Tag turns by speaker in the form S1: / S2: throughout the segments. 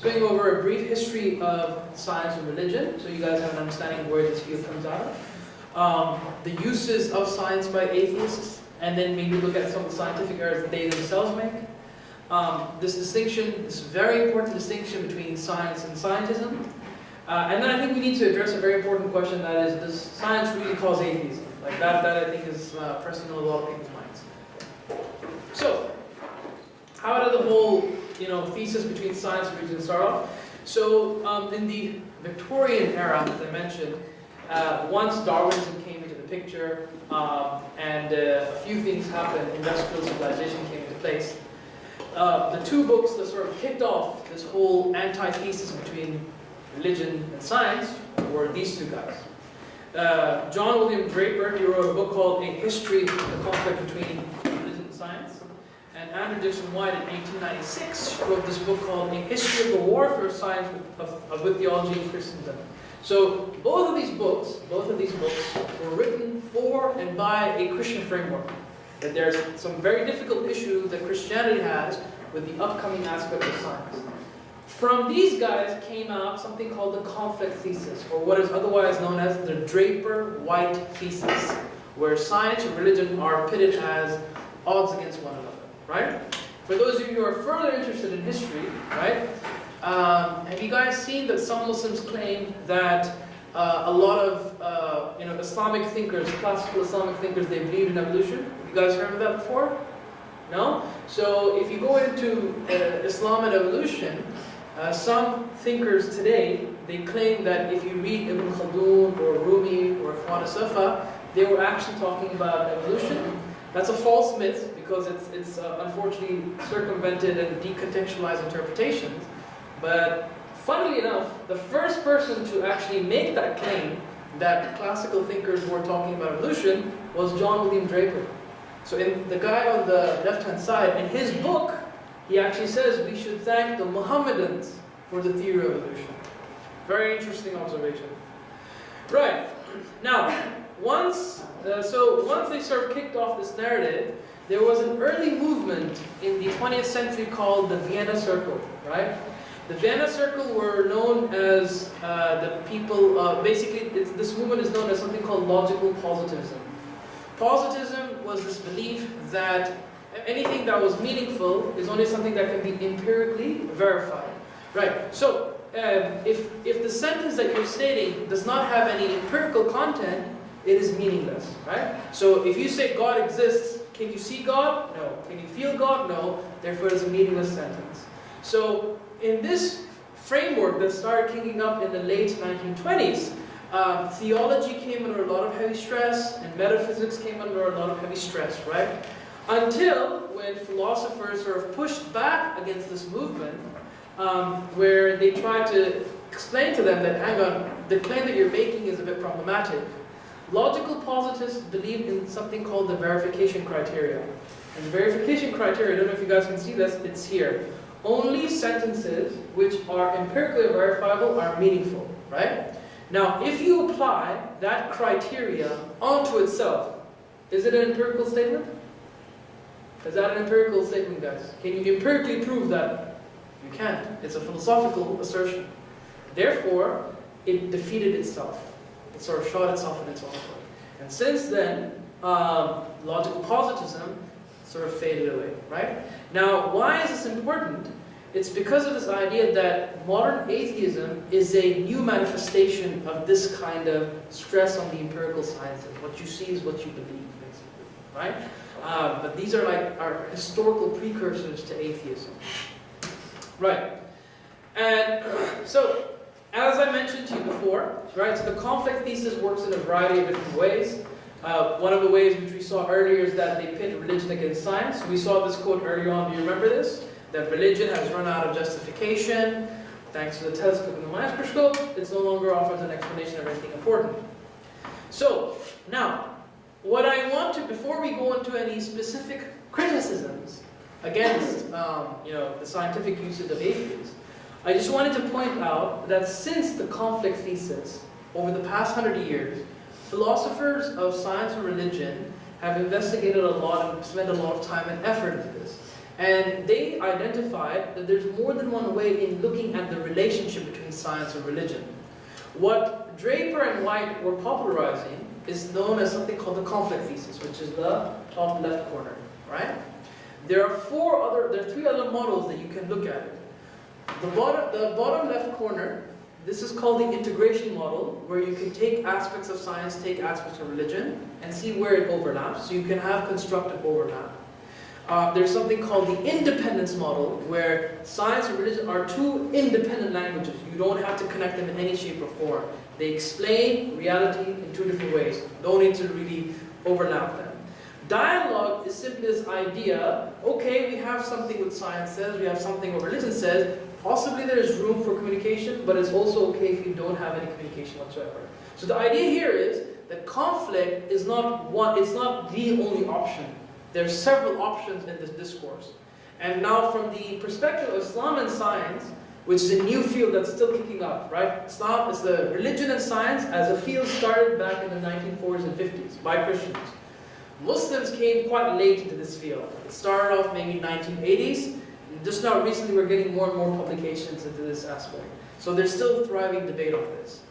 S1: Going over a brief history of science and religion, so you guys have an understanding of where this field comes out of. The uses of science by atheists, and then maybe look at some of the scientific errors that they themselves make. This distinction, this very important distinction between science and scientism. And then I think we need to address a very important question, that is, does science really cause atheism? Like that I think is pressing on a lot of people's minds. So, how did the whole thesis between science and religion start off? So, in the Victorian era, as I mentioned, once Darwinism came into the picture, and a few things happened, industrial civilization came into place. The two books that sort of kicked off this whole antithesis between religion and science were these two guys. John William Draper, he wrote a book called A History of the Conflict Between Religion and Science. And Andrew Dixon White in 1896 wrote this book called A History of the Warfare of Science with Theology and Christendom. So both of these books were written for and by a Christian framework. That there's some very difficult issues that Christianity has with the upcoming aspect of science. From these guys came out something called the conflict thesis, or what is otherwise known as the Draper-White thesis, where science and religion are pitted as odds against one another, right? For those of you who are further interested in history, right, have you guys seen that some Muslims claim that a lot of Islamic thinkers, classical Islamic thinkers, they believe in evolution? Have you guys heard of that before? No? So if you go into Islam and evolution, some thinkers today, they claim that if you read Ibn Khaldun or Rumi or Ikhwan Safa, they were actually talking about evolution. That's a false myth because it's unfortunately circumvented and decontextualized interpretations. But funnily enough, the first person to actually make that claim that classical thinkers were talking about evolution was John William Draper. So the guy on the left-hand side, in his book, he actually says we should thank the Mohammedans for the theory of evolution. Very interesting observation. Right. Now, once they sort of kicked off this narrative, there was an early movement in the 20th century called the Vienna Circle, right? The Vienna Circle were known as the people, basically this movement is known as something called logical positivism. Positivism was this belief that anything that was meaningful is only something that can be empirically verified. Right, so if the sentence that you're stating does not have any empirical content, it is meaningless, right? So if you say God exists, can you see God? No. Can you feel God? No. Therefore, it's a meaningless sentence. So in this framework that started kicking up in the late 1920s, theology came under a lot of heavy stress, and metaphysics came under a lot of heavy stress, right? Until when philosophers sort of pushed back against this movement, where they tried to explain to them that, hang on, the claim that you're making is a bit problematic. Logical positivists believe in something called the verification criteria. And the verification criteria, I don't know if you guys can see this, it's here. Only sentences which are empirically verifiable are meaningful, right? Now, if you apply that criteria onto itself, is it an empirical statement? Is that an empirical statement, guys? Can you empirically prove that? You can't. It's a philosophical assertion. Therefore, it defeated itself. It sort of shot itself in its own foot. And since then, logical positivism sort of faded away, right? Now, why is this important? It's because of this idea that modern atheism is a new manifestation of this kind of stress on the empirical sciences. What you see is what you believe, basically, right? But these are like our historical precursors to atheism. Right. And so, as I mentioned to you before, right, so the conflict thesis works in a variety of different ways. One of the ways which we saw earlier is that they pit religion against science. We saw this quote earlier on, do you remember this? That religion has run out of justification. Thanks to the telescope and the microscope, it no longer offers an explanation of anything important. So, now, what I want to, before we go into any specific criticisms against the scientific usage of atheists, I just wanted to point out that since the conflict thesis, over the past 100 years, philosophers of science and religion have investigated a lot and spent a lot of time and effort into this. And they identified that there's more than one way in looking at the relationship between science and religion. What Draper and White were popularizing is known as something called the conflict thesis, which is the top left corner, right? There are three other models that you can look at it. The bottom left corner, this is called the integration model, where you can take aspects of science, take aspects of religion, and see where it overlaps, so you can have constructive overlap. There's something called the independence model, where science and religion are two independent languages. You don't have to connect them in any shape or form. They explain reality in two different ways. Don't need to really overlap them. Dialogue is simply this idea, okay, we have something what science says, we have something what religion says, possibly there is room for communication, but it's also okay if you don't have any communication whatsoever. So the idea here is that conflict is it's not the only option. There are several options in this discourse. And now from the perspective of Islam and science, which is a new field that's still kicking up, right? Islam is the religion and science as a field started back in the 1940s and 50s by Christians. Muslims came quite late into this field. It started off maybe 1980s. And just now recently we're getting more and more publications into this aspect. So there's still thriving debate on this.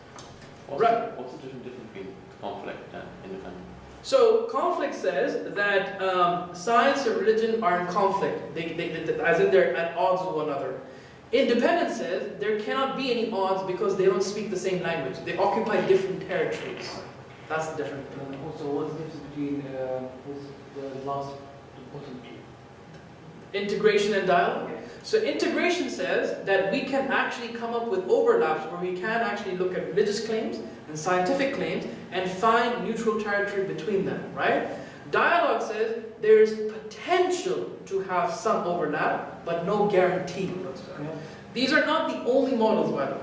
S2: What's the difference between conflict and independence?
S1: So conflict says that science and religion are in conflict, as in they're at odds with one another. Independence says there cannot be any odds because they don't speak the same language. They occupy different territories. That's the difference.
S3: Also, what's the difference between the last bottom two?
S1: Integration and dialogue. So integration says that we can actually come up with overlaps where we can actually look at religious claims and scientific claims and find neutral territory between them, right? Dialogue says there's potential to have some overlap, but no guarantee.
S3: Yeah.
S1: These are not the only models, by the way.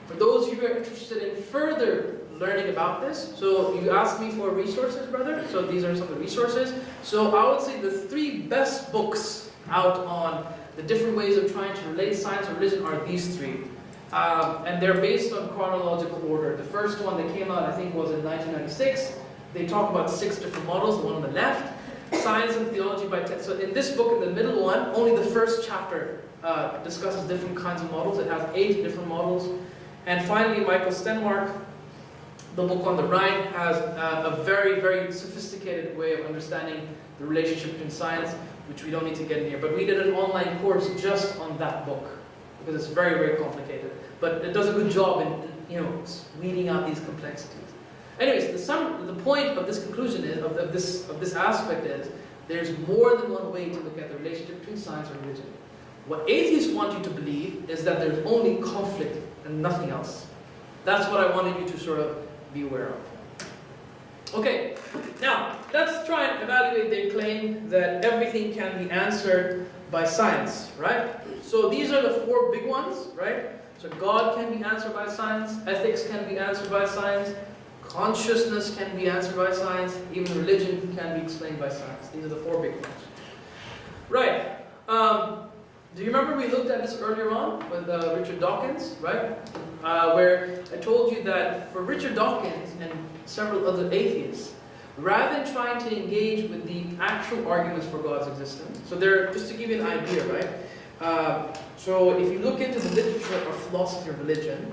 S1: For those of you who are interested in further learning about this, so you asked me for resources, brother, so these are some of the resources. So I would say the three best books out on the different ways of trying to relate science and religion are these three. And they're based on chronological order. The first one that came out, I think, was in 1996. They talk about 6 different models, the one on the left. Science and Theology by Ted. So in this book, in the middle one, only the first chapter discusses different kinds of models. It has 8 different models. And finally, Michael Stenmark, the book on the right, has a very, very sophisticated way of understanding the relationship between science, which we don't need to get in here. But we did an online course just on that book, because it's very, very complicated. But it does a good job in weeding out these complexities. Anyways, the point of this conclusion is, of this aspect is, there's more than one way to look at the relationship between science and religion. What atheists want you to believe is that there's only conflict and nothing else. That's what I wanted you to sort of be aware of. Okay, now let's try and evaluate their claim that everything can be answered by science, right? So these are the 4 big ones, right? So God can be answered by science, ethics can be answered by science, consciousness can be answered by science, even religion can be explained by science. These are the 4 big ones. Right. Do you remember we looked at this earlier on with Richard Dawkins, right? Where I told you that for Richard Dawkins and several other atheists, rather than trying to engage with the actual arguments for God's existence, so just to give you an idea, right? So if you look into the literature of philosophy of religion,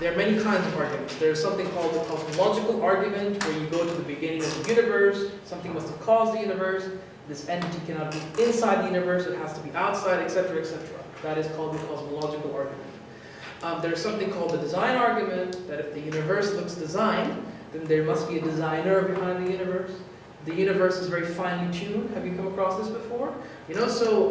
S1: there are many kinds of arguments. There's something called the Cosmological Argument, where you go to the beginning of the universe, something must have caused the universe, this entity cannot be inside the universe, it has to be outside, etc., etc. That is called the Cosmological Argument. There's something called the Design Argument, that if the universe looks designed, then there must be a designer behind the universe. The universe is very finely tuned. Have you come across this before? So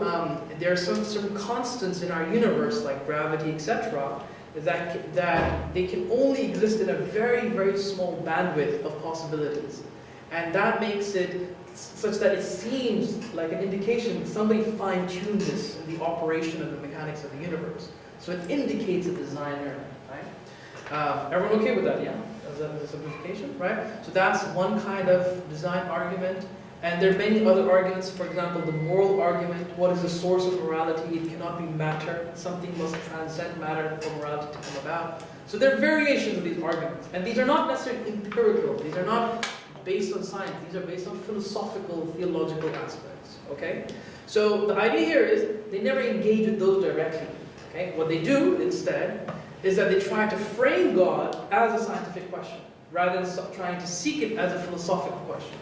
S1: there are some constants in our universe, like gravity, etc., that they can only exist in a very, very small bandwidth of possibilities. And that makes it such that it seems like an indication that somebody fine-tuned this in the operation of the mechanics of the universe. So it indicates a designer, right? Everyone okay with that, yeah? As a simplification, right? So that's one kind of design argument. And there are many other arguments. For example, the moral argument. What is the source of morality? It cannot be matter. Something must transcend matter for morality to come about. So there are variations of these arguments. And these are not necessarily empirical. These are not based on science. These are based on philosophical, theological aspects. Okay? So the idea here is they never engage with those directly. Okay? What they do instead is that they try to frame God as a scientific question, rather than trying to seek it as a philosophical question.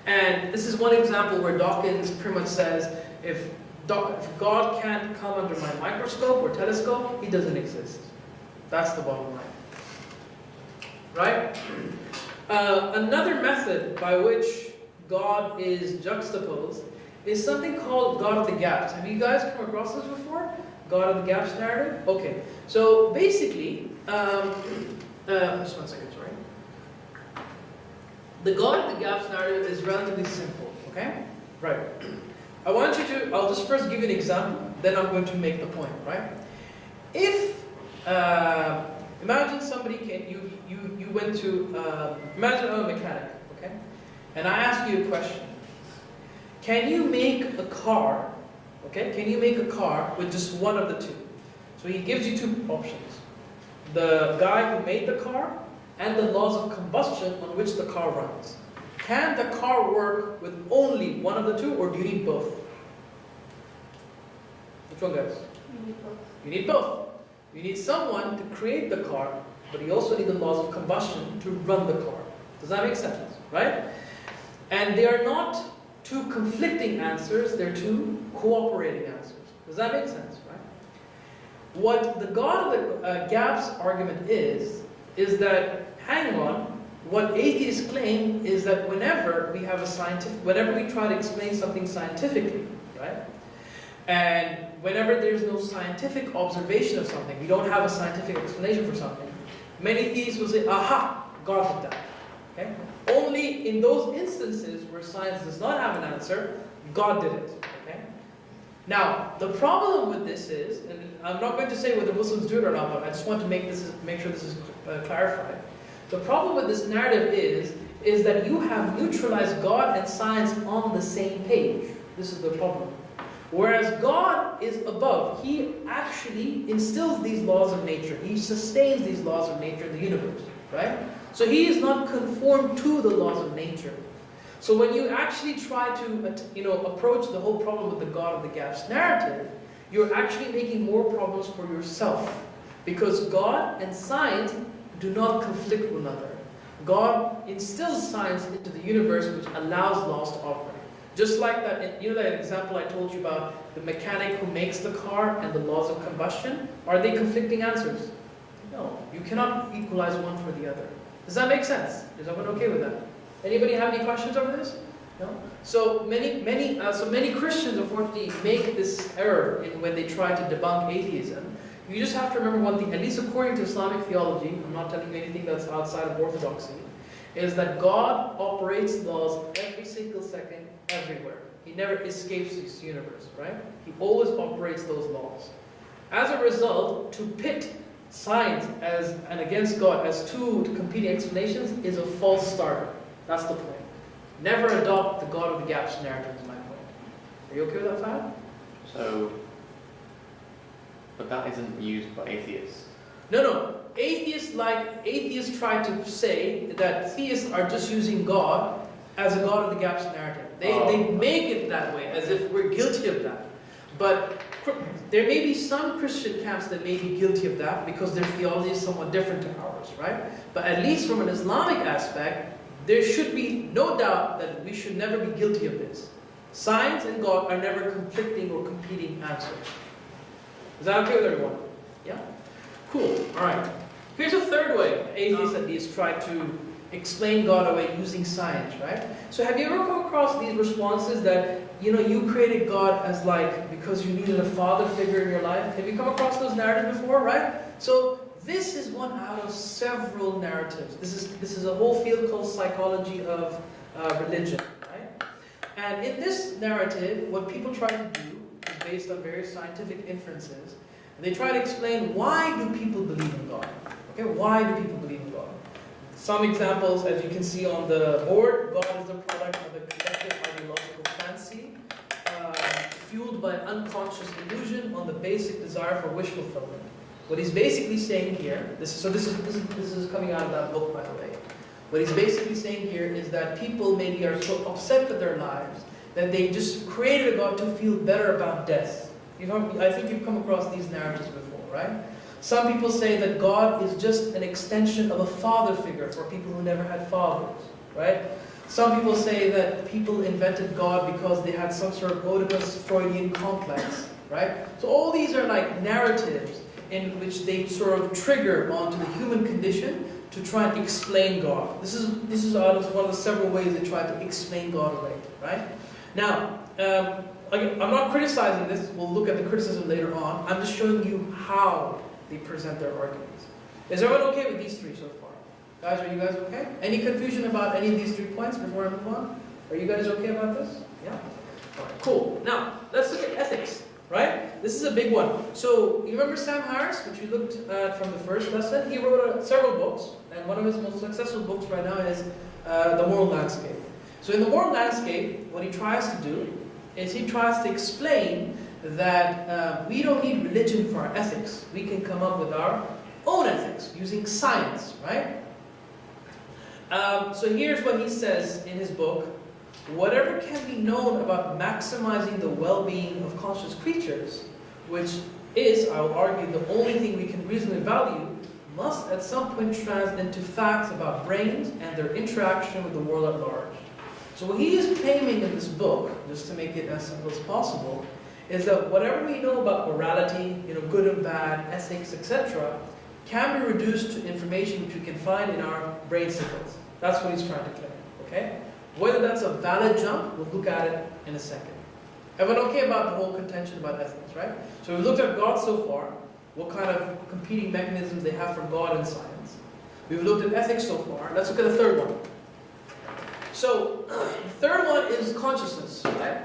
S1: And this is one example where Dawkins pretty much says, if God can't come under my microscope or telescope, he doesn't exist. That's the bottom line. Right? Another method by which God is juxtaposed is something called God of the Gaps. Have you guys come across this before? God of the Gaps narrative? Okay. So basically, just 1 second, sorry. The God of the Gaps narrative is relatively simple, okay? Right. I'll just first give you an example, then I'm going to make the point, right? If, imagine somebody you went to, imagine I'm a mechanic, okay? And I ask you a question. Can you make a car, okay? Can you make a car with just one of the two? So he gives you two options. The guy who made the car and the laws of combustion on which the car runs. Can the car work with only one of the two, or do you need both? Which one, guys?
S4: You need both.
S1: You need both. You need someone to create the car, but you also need the laws of combustion to run the car. Does that make sense? Right? And they are not two conflicting answers, they're two cooperating answers. Does that make sense? Right? What the God of the Gaps argument is that, hang on, what atheists claim is that whenever we try to explain something scientifically, right? And whenever there's no scientific observation of something, we don't have a scientific explanation for something, many theists will say, aha, God did that. Okay? Only in those instances where science does not have an answer, God did it. Okay? Now, the problem with this is, and I'm not going to say whether Muslims do it or not, but I just want to make sure this is clarified. The problem with this narrative is that you have neutralized God and science on the same page. This is the problem. Whereas God is above. He actually instills these laws of nature. He sustains these laws of nature in the universe. Right? So he is not conformed to the laws of nature. So when you actually try to approach the whole problem with the God of the Gaps narrative, you're actually making more problems for yourself. Because God and science do not conflict with one another. God instills science into the universe, which allows laws to operate. Just like that, that example I told you about the mechanic who makes the car and the laws of combustion. Are they conflicting answers? No. You cannot equalize one for the other. Does that make sense? Is everyone okay with that? Anybody have any questions over this? No? So many Christians, unfortunately, make this error when they try to debunk atheism. You just have to remember one thing, at least according to Islamic theology, I'm not telling you anything that's outside of orthodoxy, is that God operates laws every single second, everywhere. He never escapes this universe, right? He always operates those laws. As a result, to pit science and against God as two competing explanations is a false start. That's the point. Never adopt the God of the Gaps narrative is my point. Are you okay with that, Fahad?
S2: So, but that isn't used by atheists.
S1: No. Atheists try to say that theists are just using God as a God of the Gaps narrative. They make it that way, as if we're guilty of that. But there may be some Christian camps that may be guilty of that because their theology is somewhat different to ours, right? But at least from an Islamic aspect, there should be no doubt that we should never be guilty of this. Science and God are never conflicting or competing answers. Is that okay with everyone? Yeah? Cool. Alright. Here's a third way atheists at least try to explain God away using science, right? So have you ever come across these responses that, you created God as because you needed a father figure in your life? Have you come across those narratives before, right? So this is one out of several narratives. This is a whole field called psychology of religion, right? And in this narrative, what people try to do is based on various scientific inferences. And they try to explain, why do people believe in God? Okay, why do people believe in God? Some examples, as you can see on the board, God is the product of a collective ideological fancy, fueled by unconscious illusion on the basic desire for wish fulfillment. What he's basically saying here, this is coming out of that book, by the way. What he's basically saying here is that people maybe are so upset with their lives that they just created a God to feel better about death. I think you've come across these narratives before, right? Some people say that God is just an extension of a father figure for people who never had fathers, right? Some people say that people invented God because they had some sort of Oedipus Freudian complex, right? So all these are like narratives in which they sort of trigger onto the human condition to try and explain God. This is one of the several ways they try to explain God away, right? Now, again, I'm not criticizing this. We'll look at the criticism later on. I'm just showing you how they present their arguments. Is everyone okay with these three so far? Guys, are you guys okay? Any confusion about any of these 3 points before I move on? Are you guys okay about this? Yeah? Alright, cool. Now, let's look at ethics, right? This is a big one. So, you remember Sam Harris, which we looked at from the first lesson? He wrote several books, and one of his most successful books right now is The Moral Landscape. So in The Moral Landscape, what he tries to do is he tries to explain that we don't need religion for our ethics. We can come up with our own ethics using science, right? So here's what he says in his book. Whatever can be known about maximizing the well-being of conscious creatures, which is, I will argue, the only thing we can reasonably value, must at some point translate into facts about brains and their interaction with the world at large. So what he is claiming in this book, just to make it as simple as possible, is that whatever we know about morality, good and bad, ethics, etc., can be reduced to information which we can find in our brain signals. That's what he's trying to claim, okay? Whether that's a valid jump, we'll look at it in a second. Everyone okay about the whole contention about ethics, right? So we've looked at God so far, what kind of competing mechanisms they have for God and science. We've looked at ethics so far. Let's look at the third one. So, the third one is consciousness, right?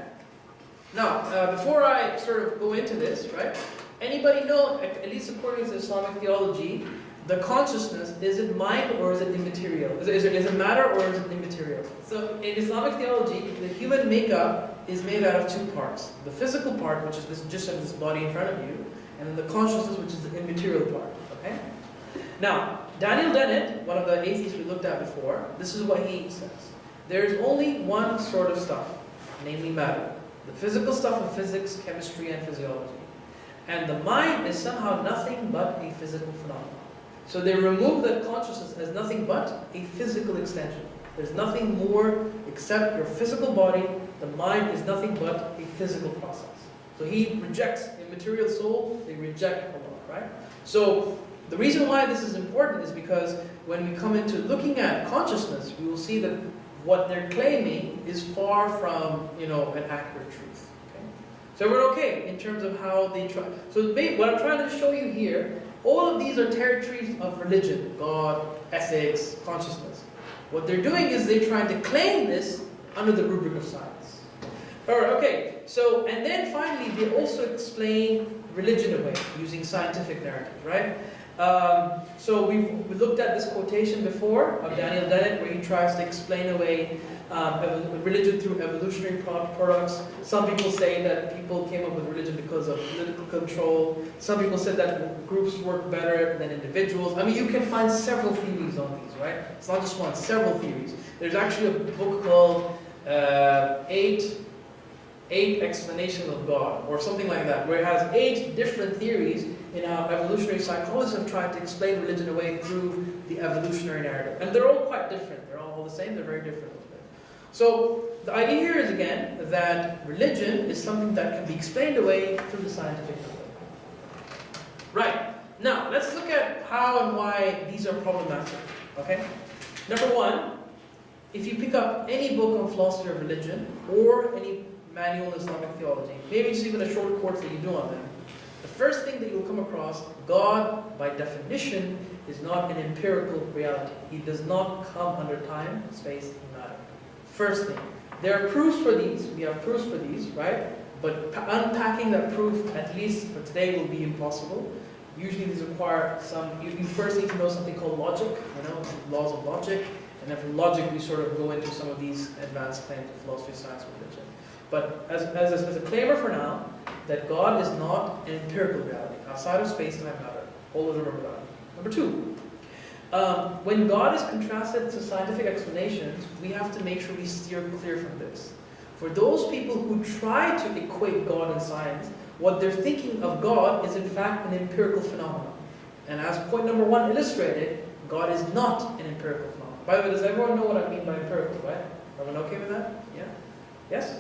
S1: Now, before I sort of go into this, right? Anybody know, at least according to Islamic theology, the consciousness, is it mind or is it immaterial? Is it matter or is it immaterial? So, in Islamic theology, the human makeup is made out of 2 parts. The physical part, which is just this body in front of you, and then the consciousness, which is the immaterial part, okay? Now, Daniel Dennett, one of the atheists we looked at before, this is what he says. There's only one sort of stuff, namely matter. The physical stuff of physics, chemistry, and physiology. And the mind is somehow nothing but a physical phenomenon. So they remove the consciousness as nothing but a physical extension. There's nothing more except your physical body. The mind is nothing but a physical process. So he rejects a material soul, they reject Allah, right? So the reason why this is important is because when we come into looking at consciousness, we will see that what they're claiming is far from, an accurate truth. Okay? So we're okay in terms of how they try. So what I'm trying to show you here, all of these are territories of religion, God, ethics, consciousness. What they're doing is they're trying to claim this under the rubric of science. Alright, okay. So, and then finally, they also explain religion away using scientific narratives, right? So we looked at this quotation before of Daniel Dennett, where he tries to explain away religion through evolutionary products. Some people say that people came up with religion because of political control. Some people said that groups work better than individuals. I mean, you can find several theories on these, right? It's not just one, several theories. There's actually a book called Eight Explanations of God, or something like that, where it has 8 different theories in how evolutionary psychologists have tried to explain religion away through the evolutionary narrative. And they're all quite different. They're all the same, they're very different. So, the idea here is, again, that religion is something that can be explained away through the scientific method. Right. Now, let's look at how and why these are problematic. Okay? Number one, if you pick up any book on philosophy of religion, or any manual in Islamic theology, maybe just even a short course that you do on them, the first thing that you'll come across, God, by definition, is not an empirical reality. He does not come under time, space, and matter. First thing. There are proofs for these. We have proofs for these, right? But unpacking that proof, at least for today, will be impossible. Usually these require you first need to know something called logic, laws of logic. And then from logic, we sort of go into some of these advanced claims of philosophy, science, and religion. But as a claimer for now, that God is not an empirical reality, outside of space, time, matter. Always remember that. Number two, when God is contrasted to scientific explanations, we have to make sure we steer clear from this. For those people who try to equate God and science, what they're thinking of God is in fact an empirical phenomenon. And as point number 1 illustrated, God is not an empirical phenomenon. By the way, does everyone know what I mean by empirical, right? Everyone okay with that? Yeah? Yes?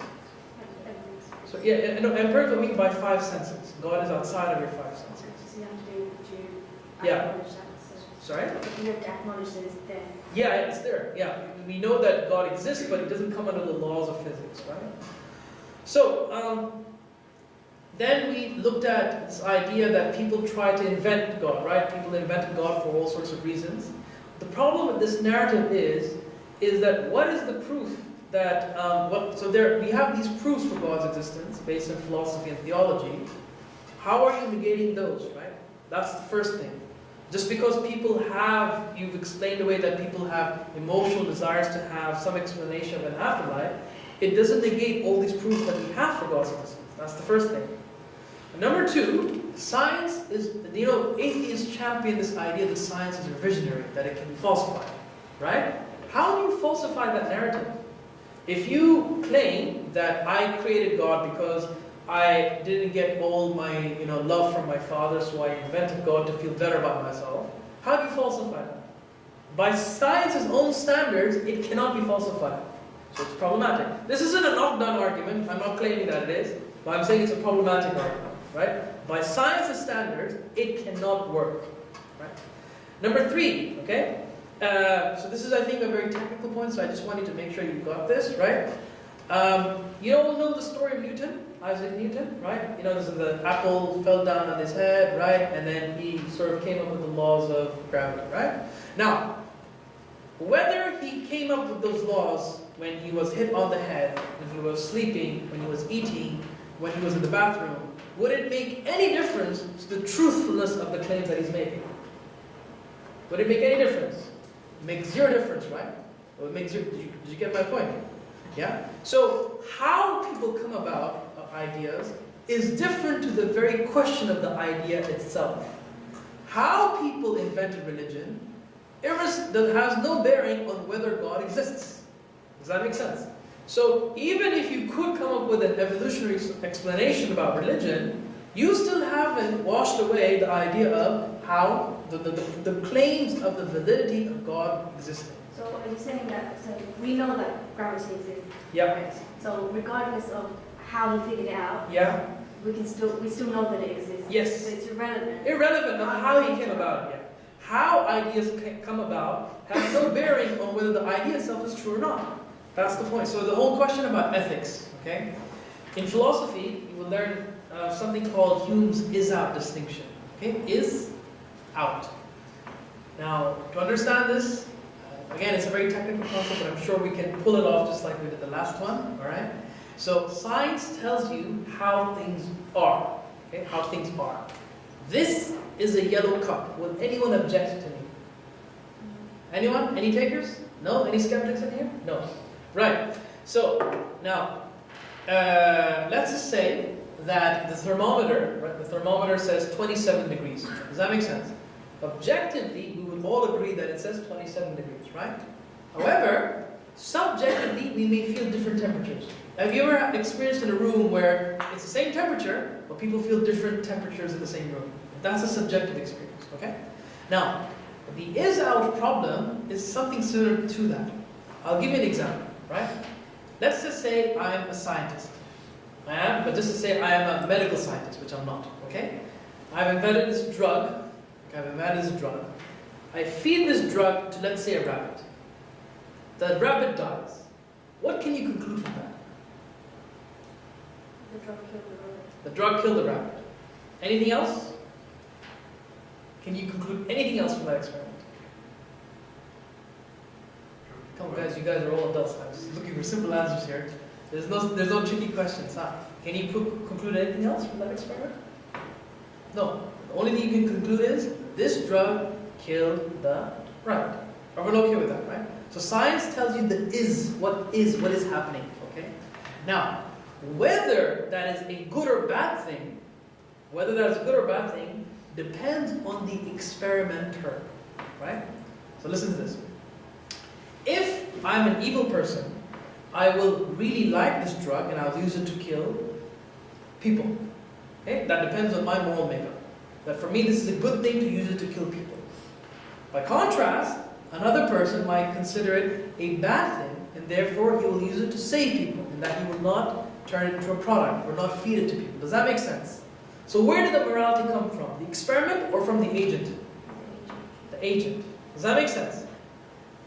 S1: So yeah, no, empirical means by 5 senses. God is outside of your 5 senses.
S4: So you have to
S1: Yeah.
S4: acknowledge that. So
S1: Sorry?
S4: you have to acknowledge that it's there.
S1: Yeah, it's there. Yeah, we know that God exists, but it doesn't come under the laws of physics, right? So, then we looked at this idea that people try to invent God, right? People invented God for all sorts of reasons. The problem with this narrative is that what is the proof that, we have these proofs for God's existence based on philosophy and theology. How are you negating those, right? That's the first thing. Just because you've explained away that people have emotional desires to have some explanation of an afterlife, it doesn't negate all these proofs that we have for God's existence. That's the first thing. And number 2, science is, atheists champion this idea that science is revisionary, that it can be falsified, right? How do you falsify that narrative? If you claim that I created God because I didn't get all my love from my father, so I invented God to feel better about myself, how do you falsify that? By science's own standards, it cannot be falsified. So it's problematic. This isn't a knockdown argument. I'm not claiming that it is, but I'm saying it's a problematic argument, right? By science's standards, it cannot work, right? Number 3, okay? So this is, I think, a very technical point, so I just wanted to make sure you got this, right? You all know the story of Newton, Isaac Newton, right? The apple fell down on his head, right? And then he sort of came up with the laws of gravity, right? Now, whether he came up with those laws when he was hit on the head, when he was sleeping, when he was eating, when he was in the bathroom, would it make any difference to the truthfulness of the claims that he's making? Would it make any difference? It makes 0 difference, right? Well, it makes 0. Did you get my point? Yeah? So, how people come about ideas is different to the very question of the idea itself. How people invented religion that has no bearing on whether God exists. Does that make sense? So, even if you could come up with an evolutionary explanation about religion, you still haven't washed away the idea of how the claims of the validity of God existing.
S4: So are you saying that, so we know that gravity exists?
S1: Yeah.
S4: Right? So regardless of how he figured it out,
S1: Yeah?
S4: we still know that it exists.
S1: Yes.
S4: So it's irrelevant.
S1: Irrelevant of how he came about it. Yeah. How ideas come about has no bearing on whether the idea itself is true or not. That's the point. So the whole question about ethics, okay? In philosophy, you will learn something called Hume's is-out distinction. Okay? Is, out. Now, to understand this, again, it's a very technical concept, but I'm sure we can pull it off just like we did the last one, all right? So, science tells you how things are, okay? How things are. This is a yellow cup. Will anyone object to me? Anyone? Any takers? No? Any skeptics in here? No. Right. So, now, let's just say that the thermometer, right, the thermometer says 27 degrees. Does that make sense? Objectively, we would all agree that it says 27 degrees, right? However, subjectively, we may feel different temperatures. Have you ever experienced in a room where it's the same temperature, but people feel different temperatures in the same room? That's a subjective experience, okay? Now, the is-out problem is something similar to that. I'll give you an example, right? Let's just say I'm a scientist. I am, but just to say I am a medical scientist, which I'm not, okay? I've invented this drug. I feed this drug to, let's say, a rabbit. The rabbit dies. What can you conclude from that?
S4: The drug killed the rabbit.
S1: The drug killed the rabbit. Anything else? Can you conclude anything else from that experiment? Come on, guys, you guys are all adults. I'm just looking for simple answers here. There's no tricky questions, huh? Can you conclude anything else from that experiment? No. The only thing you can conclude is this drug killed the rabbit. Are we okay with that, right? So science tells you what is happening, okay? Now, whether that is a good or bad thing, depends on the experimenter, right? So listen to this. If I'm an evil person, I will really like this drug and I'll use it to kill people. Okay? That depends on my moral makeup. That for me, this is a good thing to use it to kill people. By contrast, another person might consider it a bad thing, and therefore he will use it to save people, and that he will not turn it into a product or not feed it to people. Does that make sense? So where did the morality come from? The experiment or from the agent? The agent. Does that make sense?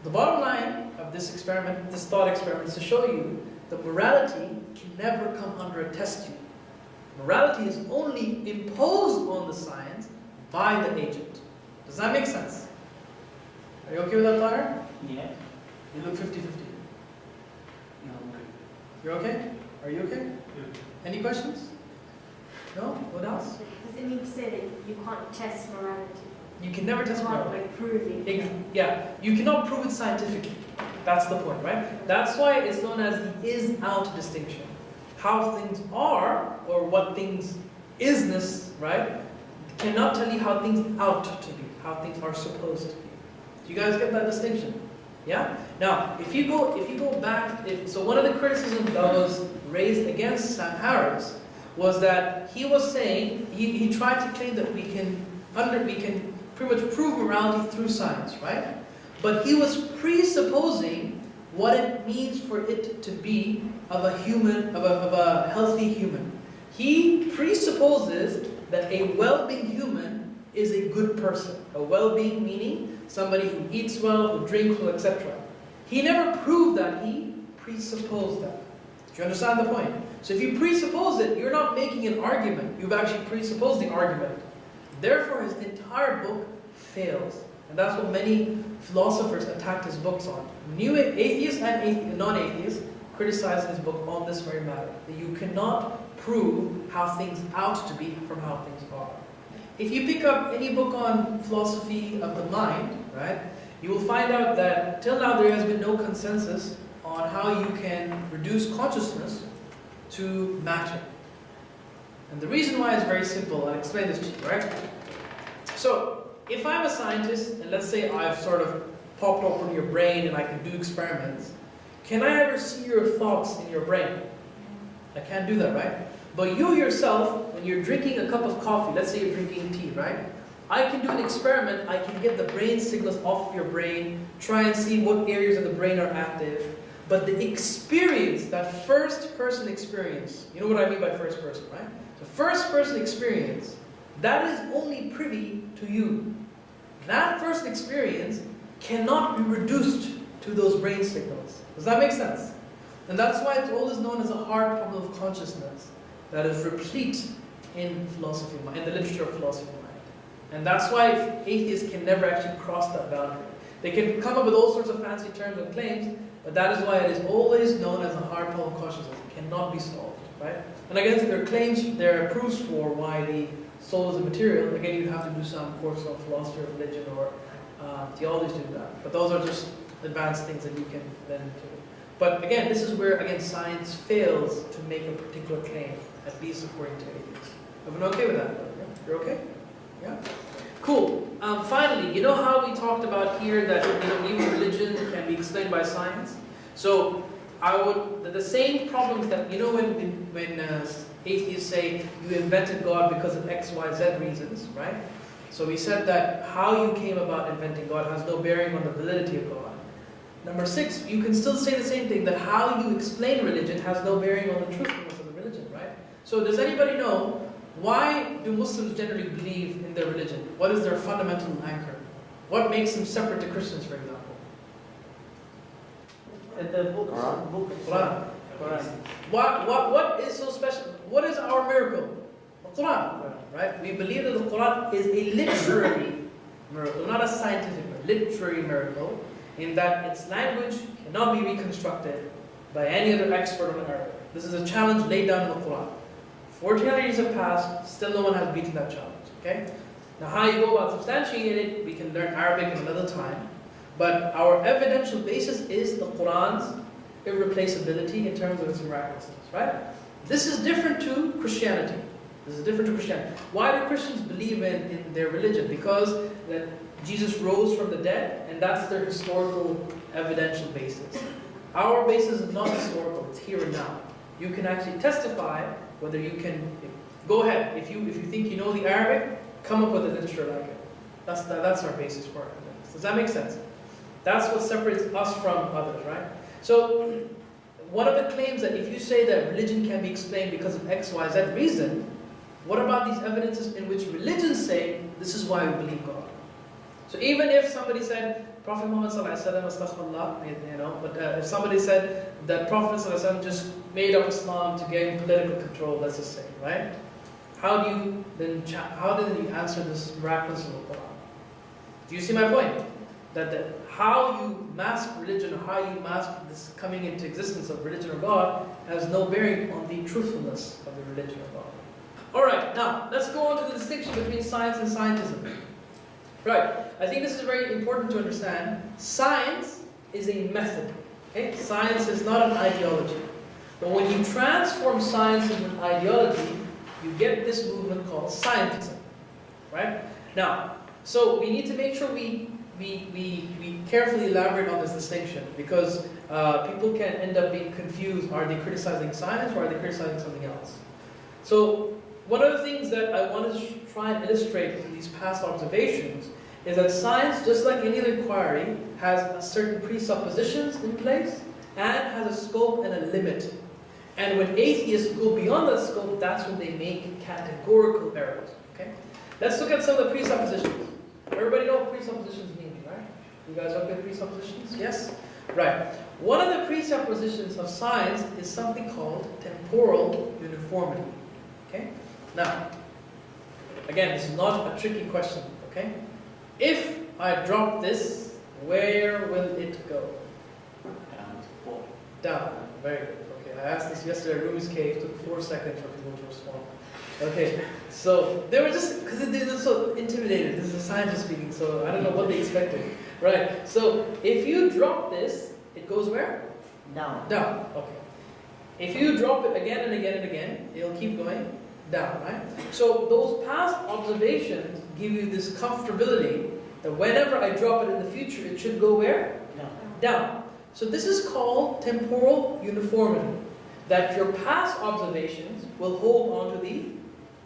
S1: The bottom line of this experiment, this thought experiment, is to show you that morality can never come under a test tube. Morality is only imposed on the science by the agent. Does that make sense? Are you okay with that, Tahir?
S3: Yeah.
S1: You look 50-50.
S3: No, okay.
S1: You're okay? Are you okay? Any questions? No? What else?
S4: Does it mean to say that you can't test morality?
S1: You can never test
S4: You can't
S1: morality.
S4: like prove it.
S1: Yeah, you cannot prove it scientifically. That's the point, right? That's why it's known as the is-out distinction. How things are, or what things isness, right, cannot tell you how things ought to be, how things are supposed to be. Do you guys get that distinction? Yeah? Now, if you go back, so one of the criticisms that was raised against Sam Harris was that he was saying, he tried to claim that we can pretty much prove morality through science, right? But he was presupposing what it means for it to be of a human, of a healthy human. He presupposes that a well-being human is a good person. A well-being meaning somebody who eats well, who drinks well, etc. He never proved that, he presupposed that. Do you understand the point? So if you presuppose it, you're not making an argument. You've actually presupposed the argument. Therefore, his entire book fails. And that's what many philosophers attacked his books on. New atheists and non-atheists criticized his book on this very matter. That you cannot prove how things ought to be from how things are. If you pick up any book on philosophy of the mind, right, you will find out that till now there has been no consensus on how you can reduce consciousness to matter. And the reason why is very simple. I'll explain this to you, right? So, if I'm a scientist, and let's say I've sort of popped open your brain and I can do experiments, can I ever see your thoughts in your brain? I can't do that, right? But you yourself, when you're drinking a cup of coffee, let's say you're drinking tea, right? I can do an experiment, I can get the brain signals off your brain, try and see what areas of the brain are active. But the experience, that first person experience, you know what I mean by first person, right? The first person experience, that is only privy to you. That first experience cannot be reduced to those brain signals. Does that make sense? And that's why it's always known as a hard problem of consciousness that is replete in philosophy, in the literature of philosophy of mind. And that's why atheists can never actually cross that boundary. They can come up with all sorts of fancy terms and claims, but that is why it is always known as a hard problem of consciousness. It cannot be solved, right? And again, there are claims, there are proofs for why the soul is immaterial. Again, you'd have to do some course on philosophy of religion or theology to do that. But those are just advanced things that you can then do. But again, this is where, again, science fails to make a particular claim, at least according to atheists. Everyone okay with that? Yeah? You're okay? Yeah? Cool. Finally, you know how we talked about here that even religion can be explained by science? So the same problems that, when atheists say you invented God because of X, Y, Z reasons, right? So we said that how you came about inventing God has no bearing on the validity of God. Number 6, you can still say the same thing, that how you explain religion has no bearing on the truthfulness of the religion, right? So does anybody know, why do Muslims generally believe in their religion? What is their fundamental anchor? What makes them separate to Christians, for example?
S3: The book.
S1: Quran.
S3: Quran.
S1: What is so special? What is our miracle? The Quran, right? We believe that the Quran is a literary miracle, not a scientific miracle, literary miracle, in that its language cannot be reconstructed by any other expert on Arabic. This is a challenge laid down in the Quran. 1400 years have passed, still no one has beaten that challenge, okay? Now how you go about substantiating it, we can learn Arabic in another time, but our evidential basis is the Quran's irreplaceability in terms of its miraculousness, right? This is different to Christianity. Why do Christians believe in their religion? Because that Jesus rose from the dead, and that's their historical evidential basis. Our basis is not historical, it's here and now. You can actually testify whether you can, go ahead, if you think you know the Arabic, come up with a literature like it. That's our basis for our evidence. Does that make sense? That's what separates us from others, right? So, one of the claims that if you say that religion can be explained because of X, Y, Z reason, what about these evidences in which religions say, this is why we believe God? So even if somebody said, Prophet Muhammad astaghfirullah, but if somebody said that Prophet just made up Islam to gain political control, let's just say, right? How do you answer this miraculous in the Quran? Do you see my point? That how you mask religion, or how you mask this coming into existence of religion or God, has no bearing on the truthfulness of the religion or God. Alright, now let's go on to the distinction between science and scientism. Right, I think this is very important to understand. Science is a method. Okay? Science is not an ideology. But when you transform science into an ideology, you get this movement called scientism. Right? Now, so we need to make sure we carefully elaborate on this distinction, because people can end up being confused. Are they criticizing science or are they criticizing something else? So one of the things that I want to try and illustrate in these past observations is that science, just like any other inquiry, has certain presuppositions in place and has a scope and a limit. And when atheists go beyond that scope, that's when they make categorical errors. Okay? Let's look at some of the presuppositions. Everybody know what presuppositions mean, right? You guys okay with presuppositions? Yes? Right. One of the presuppositions of science is something called temporal uniformity. Okay? Now, again, this is not a tricky question, okay? If I drop this, where will it go? Down. Very good. Okay, I asked this yesterday at Rumi's Cave. It took 4 seconds for people to respond. Okay, so they were just, because they're so intimidated. This is a scientist speaking, so I don't know what they expected. Right, so if you drop this, it goes where?
S5: Down.
S1: Down, okay. If you drop it again and again and again, it'll keep going down, right? So those past observations give you this comfortability that whenever I drop it in the future, it should go where?
S5: Down.
S1: Down. So this is called temporal uniformity, that your past observations will hold on to the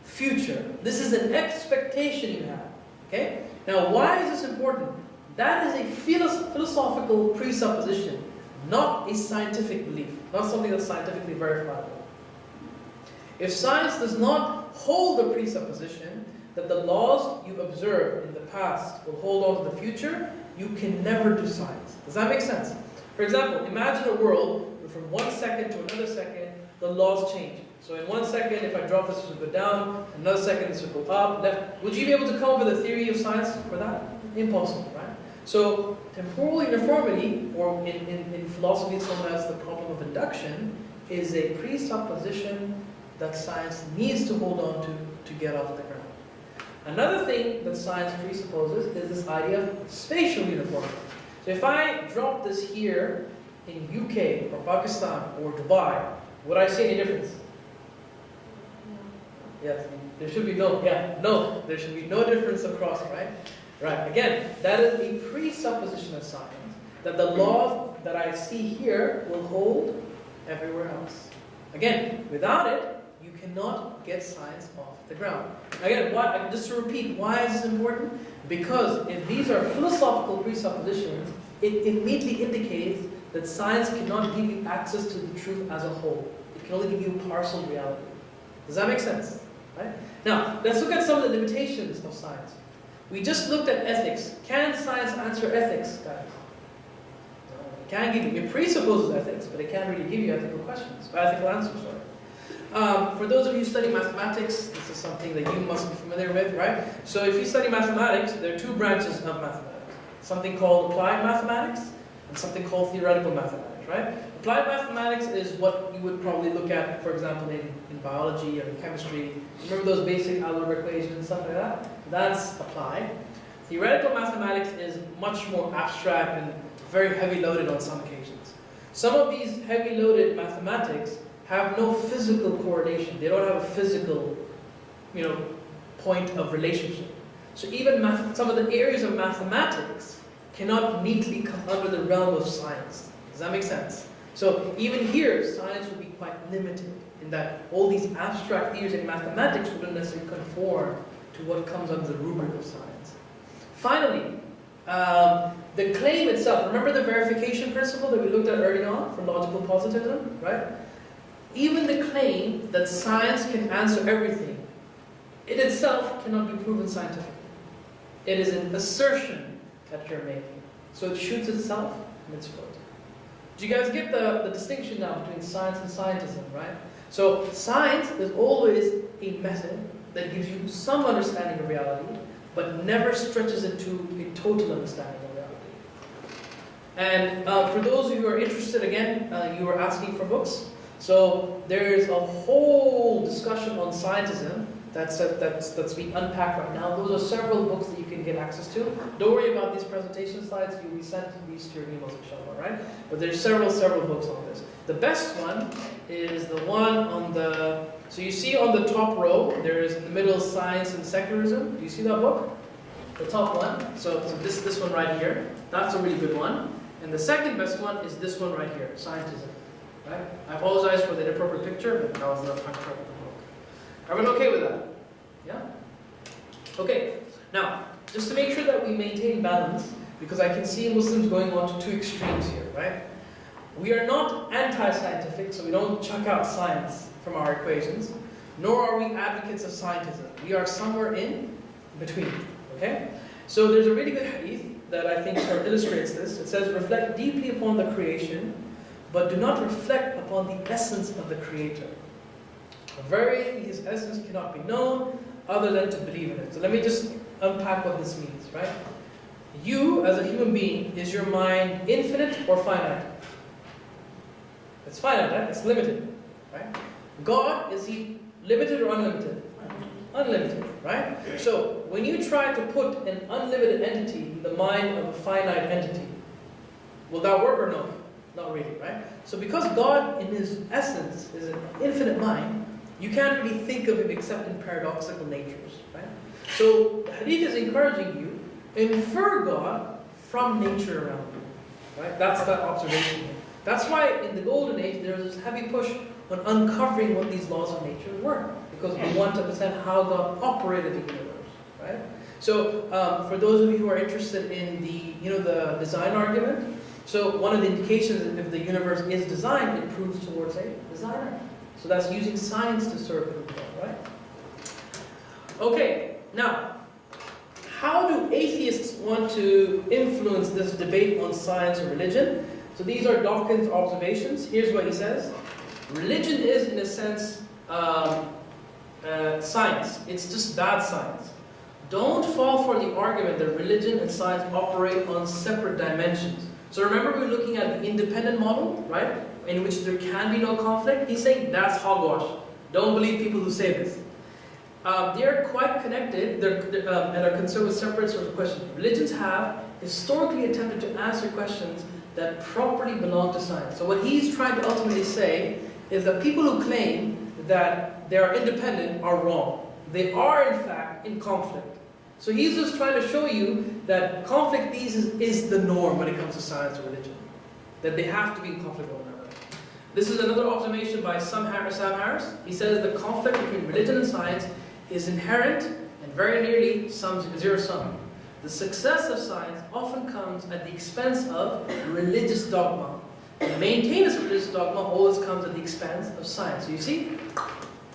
S1: future. This is an expectation you have, okay? Now, why is this important? That is a philosophical presupposition, not a scientific belief, not something that's scientifically verifiable. If science does not hold the presupposition that the laws you observe in the past will hold on to the future, you can never do science. Does that make sense? For example, imagine a world where from 1 second to another second, the laws change. So in 1 second, if I drop this, this would go down. Another second, this would go up, left. Would you be able to come up with a theory of science for that? Impossible, right? So temporal uniformity, or in philosophy it's known as the problem of induction, is a presupposition that science needs to hold on to get off the ground. Another thing that science presupposes is this idea of spatial uniformity. So if I drop this here in UK or Pakistan or Dubai, would I see any difference? Yes, there should be there should be no difference across, right? Right, again, that is a presupposition of science, that the laws that I see here will hold everywhere else. Again, without it, you cannot get science off the ground. Again, just to repeat, why is this important? Because if these are philosophical presuppositions, it immediately indicates that science cannot give you access to the truth as a whole. It can only give you partial reality. Does that make sense? Right? Now, let's look at some of the limitations of science. We just looked at ethics. Can science answer ethics, guys? No, it can't give you. It presupposes ethics, but it can't really give you ethical questions, or ethical answers, sorry. For those of you who study mathematics, this is something that you must be familiar with, right? So if you study mathematics, there are two branches of mathematics. Something called applied mathematics, and something called theoretical mathematics, right? Applied mathematics is what you would probably look at, for example, in biology or in chemistry. Remember those basic algebra equations and stuff like that? That's applied. Theoretical mathematics is much more abstract and very heavy loaded on some occasions. Some of these heavy loaded mathematics have no physical coordination. They don't have a physical, point of relationship. So even some of the areas of mathematics cannot neatly come under the realm of science. Does that make sense? So even here, science would be quite limited in that all these abstract theories in mathematics wouldn't necessarily conform to what comes under the rubric of science. Finally, the claim itself, remember the verification principle that we looked at early on from logical positivism, right? Even the claim that science can answer everything, it itself cannot be proven scientifically. It is an assertion that you're making. So it shoots itself in its foot. Do you guys get the distinction now between science and scientism, right? So science is always a method that gives you some understanding of reality, but never stretches it to a total understanding of reality. And for those of you who are interested, again, you were asking for books. So there's a whole discussion on scientism that's being unpacked right now. Those are several books that you can get access to. Don't worry about these presentation slides. You'll be sent these to your emails, inshallah, right? But there's several books on this. The best one is the one on the, so you see on the top row, there's in the middle Science and Secularism. Do you see that book? The top one. So this one right here. That's a really good one. And the second best one is this one right here, Scientism. Right? I apologize for the inappropriate picture, but that was the front cover of the book. Everyone okay with that? Yeah? Okay. Now, just to make sure that we maintain balance, because I can see Muslims going on to two extremes here, right? We are not anti-scientific, so we don't chuck out science from our equations, nor are we advocates of scientism. We are somewhere in between, okay? So there's a really good hadith that I think sort of illustrates this. It says, reflect deeply upon the creation, but do not reflect upon the essence of the Creator. Verily, His essence cannot be known other than to believe in it. So let me just unpack what this means, right? You, as a human being, is your mind infinite or finite? It's finite, right? It's limited, right? God, is He limited or unlimited? Unlimited, right? So when you try to put an unlimited entity in the mind of a finite entity, will that work or no? Not really, right? So because God, in His essence, is an infinite mind, you can't really think of Him except in paradoxical natures, right? So the hadith is encouraging you, infer God from nature around you, right? That's that observation. That's why in the Golden Age, there was this heavy push on uncovering what these laws of nature were, because we want to understand how God operated the universe, right? So for those of you who are interested in the design argument, so one of the indications that if the universe is designed, it proves towards a designer. So that's using science to sort of prove that, right? Okay, now, how do atheists want to influence this debate on science and religion? So these are Dawkins' observations. Here's what he says. Religion is, in a sense, science. It's just bad science. Don't fall for the argument that religion and science operate on separate dimensions. So remember we were looking at the independent model, right? In which there can be no conflict. He's saying that's hogwash. Don't believe people who say this. They're quite connected and are concerned with separate sorts of questions. Religions have historically attempted to answer questions that properly belong to science. So what he's trying to ultimately say is that people who claim that they are independent are wrong. They are, in fact, in conflict. So he's just trying to show you that conflict is the norm when it comes to science or religion. That they have to be in conflict with one another. This is another observation by Sam Harris. He says the conflict between religion and science is inherent and very nearly zero-sum. The success of science often comes at the expense of religious dogma. To maintain this religious dogma always comes at the expense of science. So you see,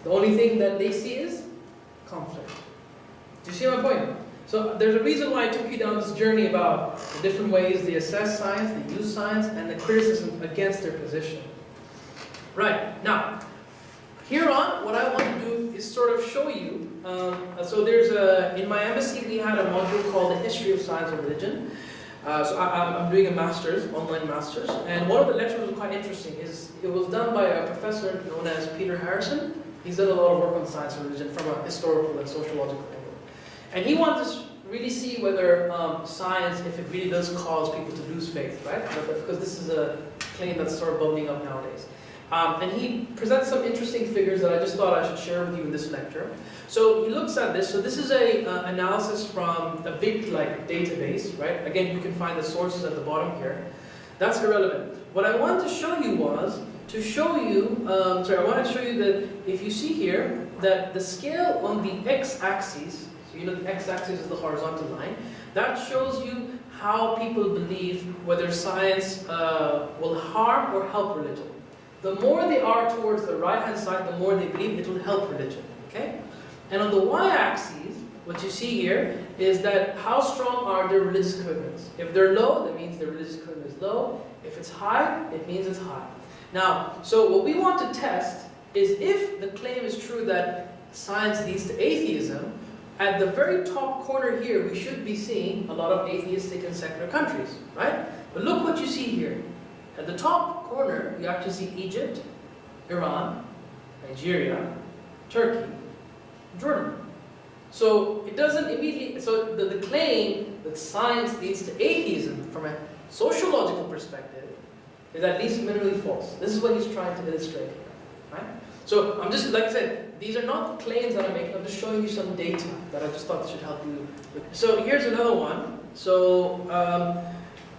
S1: the only thing that they see is conflict. Do you see my point? So there's a reason why I took you down this journey about the different ways they assess science, they use science, and the criticism against their position. Right, now, here on, what I want to do is sort of show you, so there's in my embassy we had a module called The History of Science and Religion. So I'm doing a master's, online master's, and one of the lectures was quite interesting. It was done by a professor known as Peter Harrison. He's done a lot of work on science and religion from a historical and sociological angle. And he wanted to really see whether science, if it really does cause people to lose faith, right? Because this is a claim that's sort of bubbling up nowadays. And he presents some interesting figures that I just thought I should share with you in this lecture. So he looks at this. So this is a analysis from a big database, right? Again, you can find the sources at the bottom here. That's irrelevant. What I wanted to show you was to show you. I wanted to show you that if you see here that the scale on the x-axis. So you know the x-axis is the horizontal line. That shows you how people believe whether science will harm or help religion. The more they are towards the right-hand side, the more they believe it will help religion. Okay? And on the y-axis, what you see here is that how strong are their religious commitments. If they're low, that means their religious commitment is low. If it's high, it means it's high. Now, so what we want to test is if the claim is true that science leads to atheism, at the very top corner here, we should be seeing a lot of atheistic and secular countries, right? But look what you see here. At the top corner, you actually see Egypt, Iran, Nigeria, Turkey, Jordan. So it doesn't immediately, so the claim that science leads to atheism from a sociological perspective is at least minimally false. This is what he's trying to illustrate here, right? So I'm just, like I said, these are not claims that I'm making, I'm just showing you some data that I just thought should help you. So here's another one. So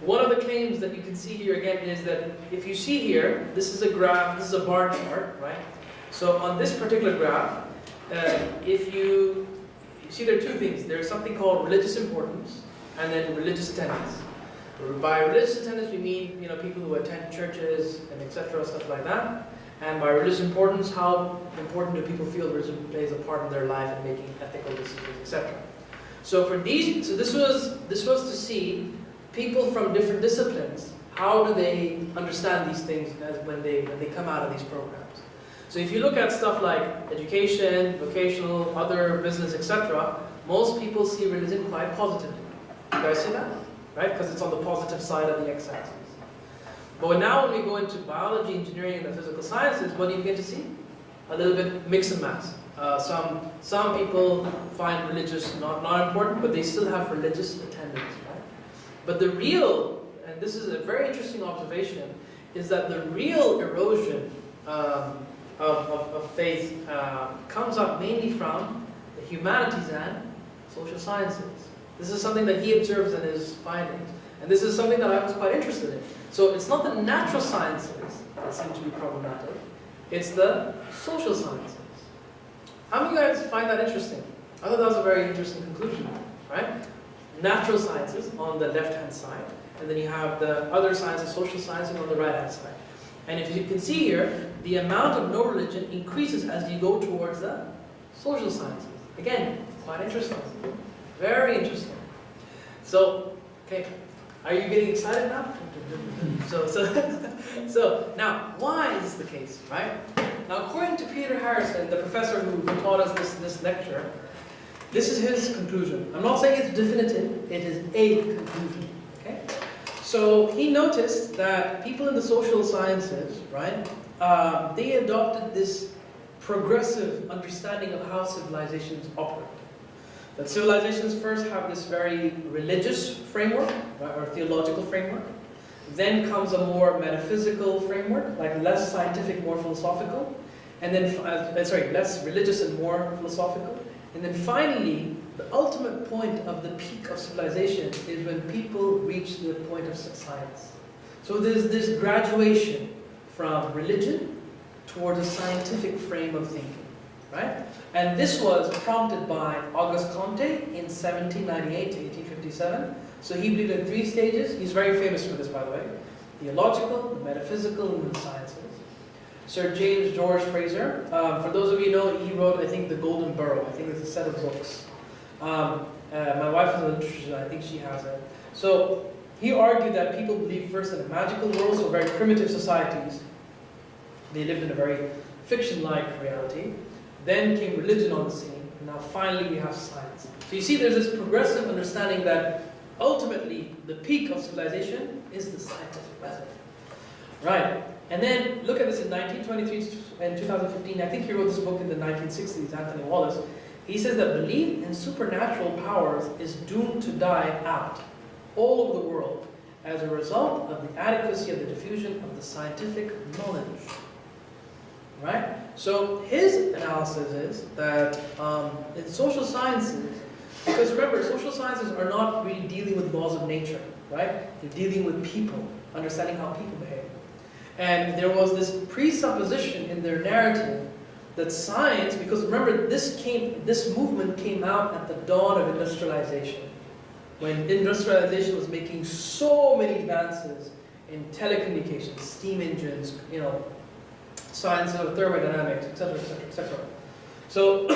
S1: one of the claims that you can see here again is that if you see here, this is a graph, this is a bar chart, right? So on this particular graph, if you see there are two things. There's something called religious importance and then religious attendance. By religious attendance, we mean people who attend churches and etc. stuff like that. And by religious importance, how important do people feel religion plays a part in their life in making ethical decisions, etc. So for these, so this was to see people from different disciplines. How do they understand these things when they come out of these programs? So if you look at stuff like education, vocational, other business, etc., most people see religion quite positively. You guys see that? Right? Because it's on the positive side of the x-axis. But now when we go into biology, engineering, and the physical sciences, what do you get to see? A little bit mix and match. Some people find religious not important, but they still have religious attendance. Right? But the real, and this is a very interesting observation, is that the real erosion of faith comes up mainly from the humanities and social sciences. This is something that he observes in his findings. And this is something that I was quite interested in. So it's not the natural sciences that seem to be problematic, it's the social sciences. How many of you guys find that interesting? I thought that was a very interesting conclusion, right? Natural sciences on the left-hand side, and then you have the other sciences, social sciences, on the right-hand side. And if you can see here, the amount of no religion increases as you go towards the social sciences. Again, quite interesting. Very interesting. So, okay, are you getting excited now? So now, why is this the case, right? Now, according to Peter Harrison, the professor who taught us this lecture, this is his conclusion. I'm not saying it's definitive, it is a conclusion, okay? So he noticed that people in the social sciences, right, they adopted this progressive understanding of how civilizations operate. That civilizations first have this very religious framework, right, or theological framework. Then comes a more metaphysical framework, like less scientific, more philosophical. And then, less religious and more philosophical. And then finally, the ultimate point of the peak of civilization is when people reach the point of science. So there's this graduation from religion towards a scientific frame of thinking, right? And this was prompted by Auguste Comte in 1798 to 1857. So he believed in 3 stages. He's very famous for this, by the way. Theological, the metaphysical, and the sciences. Sir James George Fraser, for those of you who know, he wrote, I think, The Golden Burrow. I think it's a set of books. My wife is a literature, I think she has it. So he argued that people believed first in a magical world, so very primitive societies. They lived in a very fiction-like reality. Then came religion on the scene, and now finally we have science. So you see there's this progressive understanding that ultimately the peak of civilization is the scientific method. Right, and then look at this in 1923 and 2015, I think he wrote this book in the 1960s, Anthony Wallace. He says that belief in supernatural powers is doomed to die out all over the world as a result of the adequacy of the diffusion of the scientific knowledge. right? So his analysis is that in social sciences, because remember, social sciences are not really dealing with laws of nature, right? They're dealing with people, understanding how people behave. And there was this presupposition in their narrative that science, because remember, this movement came out at the dawn of industrialization, when industrialization was making so many advances in telecommunications, steam engines, science of thermodynamics, etc., etc., etc. So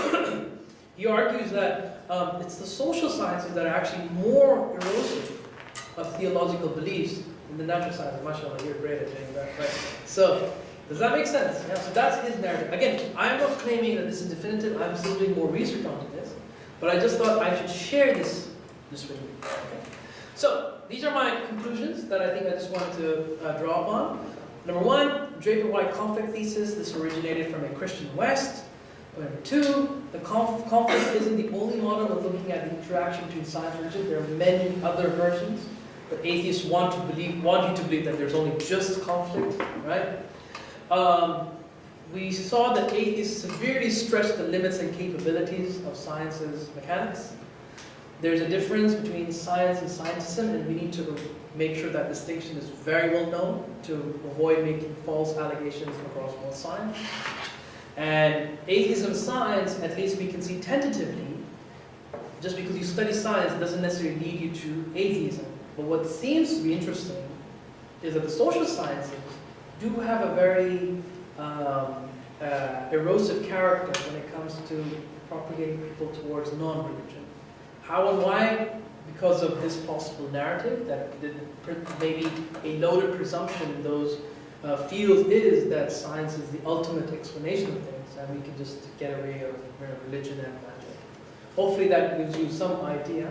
S1: he argues that it's the social sciences that are actually more erosive of theological beliefs than the natural sciences. Mashallah, you're great at doing that, right? So, does that make sense? Yeah, so that's his narrative. Again, I'm not claiming that this is definitive. I'm still doing more research onto this. But I just thought I should share this with you. Okay. So, these are my conclusions that I think I just wanted to draw upon. Number one, Draper-White conflict thesis. This originated from a Christian West. Number two, the conflict isn't the only model of looking at the interaction between science and religion. There are many other versions, but atheists want you to believe that there's only just conflict, right? We saw that atheists severely stretch the limits and capabilities of science's mechanics. There's a difference between science and scientism, and we need to make sure that distinction is very well known to avoid making false allegations across both sides. And atheism and science, at least we can see tentatively, just because you study science doesn't necessarily lead you to atheism. But what seems to be interesting is that the social sciences do have a very erosive character when it comes to propagating people towards non-religion. How and why? Because of this possible narrative that maybe a loaded presumption in those fields is that science is the ultimate explanation of things, and we can just get away of religion and magic. Hopefully that gives you some idea.